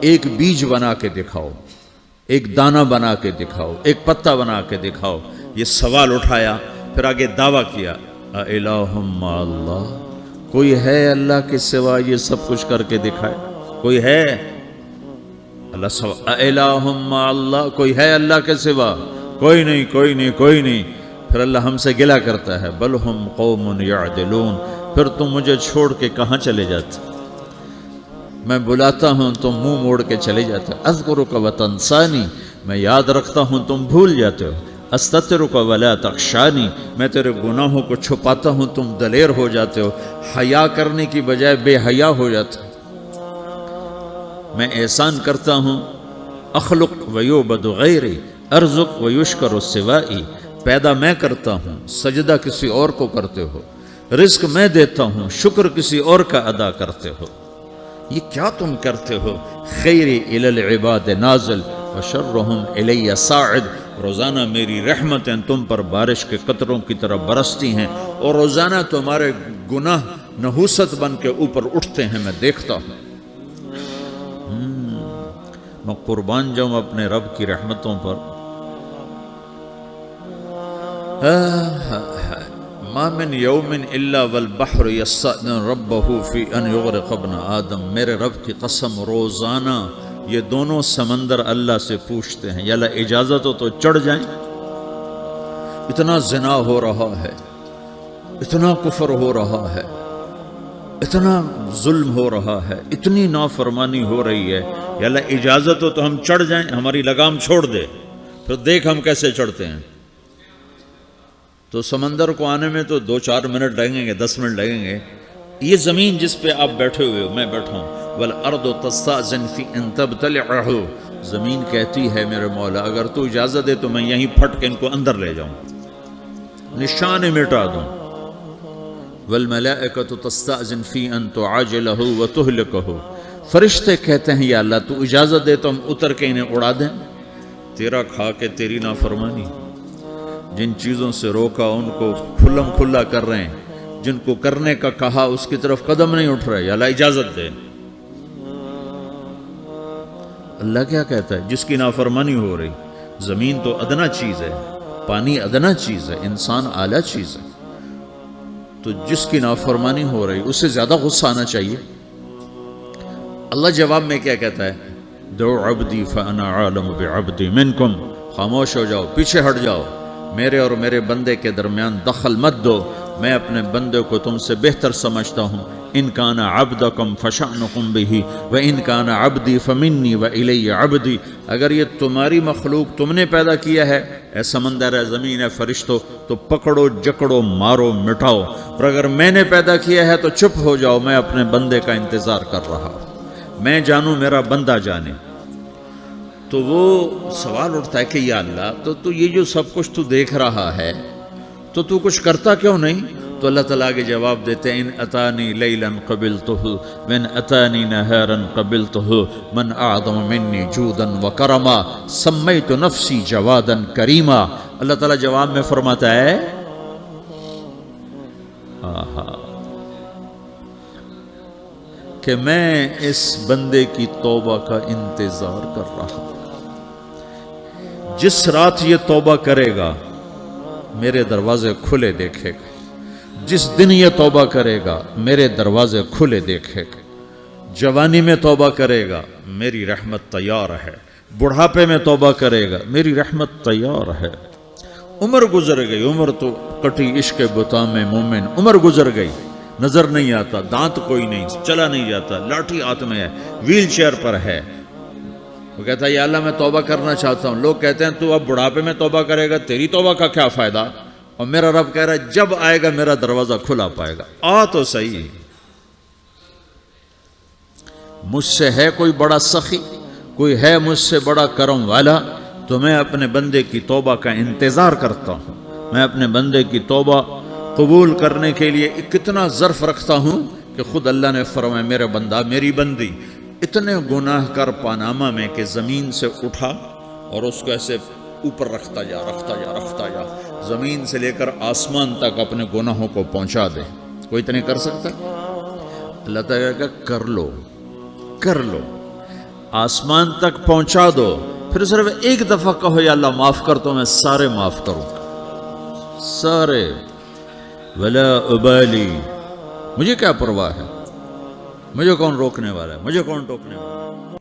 ایک بیج بنا کے دکھاؤ، ایک دانہ بنا کے دکھاؤ، ایک پتا بنا کے دکھاؤ۔ یہ سوال اٹھایا، پھر آگے دعویٰ کیا، اِلَٰهٌ مَّعَ اللَّهِ، کوئی ہے اللہ کے سوا یہ سب کچھ کر کے دکھائے؟ کوئی ہے؟ اللہ سوا اِلَٰهٌ مَّعَ اللَّهِ، کوئی ہے اللہ کے سوا؟ کوئی نہیں، کوئی نہیں، کوئی نہیں۔ پھر اللہ ہم سے گلہ کرتا ہے، بل ہم قوم یعدلون، پھر تم مجھے چھوڑ کے کہاں چلے جاتے؟ میں بلاتا ہوں تم منہ موڑ کے چلے جاتے ہو۔ اذکرک وتنسانی، میں یاد رکھتا ہوں تم بھول جاتے ہو۔ استترک ولا تخشانی، میں تیرے گناہوں کو چھپاتا ہوں تم دلیر ہو جاتے ہو، حیا کرنے کی بجائے بے حیا ہو جاتے ہو۔ میں احسان کرتا ہوں، اخلق ویعبد غیری، ارزق ویشکر سوائی، پیدا میں کرتا ہوں، سجدہ کسی اور کو کرتے ہو، رزق میں دیتا ہوں، شکر کسی اور کا ادا کرتے ہو۔ یہ کیا تم کرتے ہو؟ خیری الی العباد نازل وشرہم الی صاعد، روزانہ میری رحمتیں تم پر بارش کے قطروں کی طرح برستی ہیں، اور روزانہ تمہارے گناہ نحوست بن کے اوپر اٹھتے ہیں، میں دیکھتا ہوں۔ میں قربان جاؤں اپنے رب کی رحمتوں پر۔ ما من یوم الا والبحر یستأذن ربہ فی ان یغرق ابن آدم، میرے رب کی قسم روزانہ یہ دونوں سمندر اللہ سے پوچھتے ہیں، یا اللہ اجازت ہو تو چڑھ جائیں۔ اتنا زنا ہو رہا ہے، اتنا کفر ہو رہا ہے، اتنا ظلم ہو رہا ہے، اتنی نافرمانی ہو رہی ہے، یا اللہ اجازت ہو تو ہم چڑھ جائیں، ہماری لگام چھوڑ دے، پھر دیکھ ہم کیسے چڑھتے ہیں۔ تو سمندر کو آنے میں تو 2-4 منٹ لگیں گے، 10 منٹ لگیں گے۔ یہ زمین جس پہ آپ بیٹھے ہوئے ہو، میں بیٹھا ہوں، وَالْأَرْضُ تَسْتَأْذِنُ فِي أَن تَبْتَلِعَهُ، زمین کہتی ہے میرے مولا اگر تو اجازت دے تو میں یہیں پھٹ کے ان کو اندر لے جاؤں، نشان مٹا دوں۔ وَالْمَلَائِكَةُ تَسْتَأْذِنُ فِي أَن تُعَاجِلَهُ وَتُهْلِكَهُ، فرشتے کہتے ہیں یا اللہ تو اجازت دے تو ہم اتر کے انہیں اڑا دیں۔ تیرا کھا کے تیری نافرمانی، جن چیزوں سے روکا ان کو کھلم کھلا کر رہے ہیں، جن کو کرنے کا کہا اس کی طرف قدم نہیں اٹھ رہے، یا اللہ اجازت دے۔ اللہ کیا کہتا ہے؟ جس کی نافرمانی ہو رہی، زمین تو ادنا چیز ہے، پانی ادنا چیز ہے، انسان اعلیٰ چیز ہے، تو جس کی نافرمانی ہو رہی اس سے زیادہ غصہ آنا چاہیے۔ اللہ جواب میں کیا کہتا ہے؟ دعو عبدی فانا عالم بعبدی منکم، خاموش ہو جاؤ، پیچھے ہٹ جاؤ، میرے اور میرے بندے کے درمیان دخل مت دو، میں اپنے بندے کو تم سے بہتر سمجھتا ہوں۔ ان کان عبدکم فشأنکم بہ وان کان عبدی فمنی والی عبدی، اگر یہ تمہاری مخلوق تم نے پیدا کیا ہے، اے سمندر ہے، زمین ہے، فرشتوں، تو پکڑو جکڑو مارو مٹاؤ، اور اگر میں نے پیدا کیا ہے تو چپ ہو جاؤ، میں اپنے بندے کا انتظار کر رہا ہوں، میں جانوں میرا بندہ جانے۔ تو وہ سوال اٹھتا ہے کہ یا اللہ تو یہ جو سب کچھ تو دیکھ رہا ہے تو کچھ کرتا کیوں نہیں؟ تو اللہ تعالیٰ کے جواب دیتے ہیں، ان اتانی لیلا قبلتہ من اتانی نہارا قبلتہ من اعظم منی جودا وکرما سمیت نفسی جوادا کریما۔ اللہ تعالیٰ جواب میں فرماتا ہے کہ میں اس بندے کی توبہ کا انتظار کر رہا ہوں، جس رات یہ توبہ کرے گا میرے دروازے کھلے دیکھے گا، جس دن یہ توبہ کرے گا میرے دروازے کھلے دیکھے گا، جوانی میں توبہ کرے گا میری رحمت تیار ہے، بڑھاپے میں توبہ کرے گا میری رحمت تیار ہے۔ عمر گزر گئی، عمر تو کٹی عشق بتا میں مومن، عمر گزر گئی، نظر نہیں آتا، دانت کوئی نہیں، چلا نہیں جاتا، لاٹھی ہاتھ میں ہے، ویل چیئر پر ہے۔ وہ کہتا ہے یا اللہ میں توبہ کرنا چاہتا ہوں۔ لوگ کہتے ہیں تو اب بڑھاپے میں توبہ کرے گا، تیری توبہ کا کیا فائدہ؟ اور میرا رب کہہ رہا ہے جب آئے گا میرا دروازہ کھلا پائے گا، آ تو صحیح۔ مجھ سے ہے کوئی بڑا سخی، کوئی ہے مجھ سے بڑا کرم والا، تو میں اپنے بندے کی توبہ کا انتظار کرتا ہوں، میں اپنے بندے کی توبہ قبول کرنے کے لیے کتنا ظرف رکھتا ہوں کہ خود اللہ نے فرمایا میرے بندہ میری بندی اتنے گناہ کر پاناما میں کہ زمین سے اٹھا اور اس کو ایسے اوپر رکھتا جا زمین سے لے کر آسمان تک اپنے گناہوں کو پہنچا دے۔ کوئی اتنے کر سکتا؟ اللہ تعالیٰ کا کر لو، آسمان تک پہنچا دو، پھر صرف ایک دفعہ کہو یا اللہ معاف کر تو میں سارے معاف کروں گا، سارے، ولا ابالی، مجھے کیا پرواہ ہے، مجھے کون روکنے والا ہے، مجھے کون ٹوکنے والا ہے۔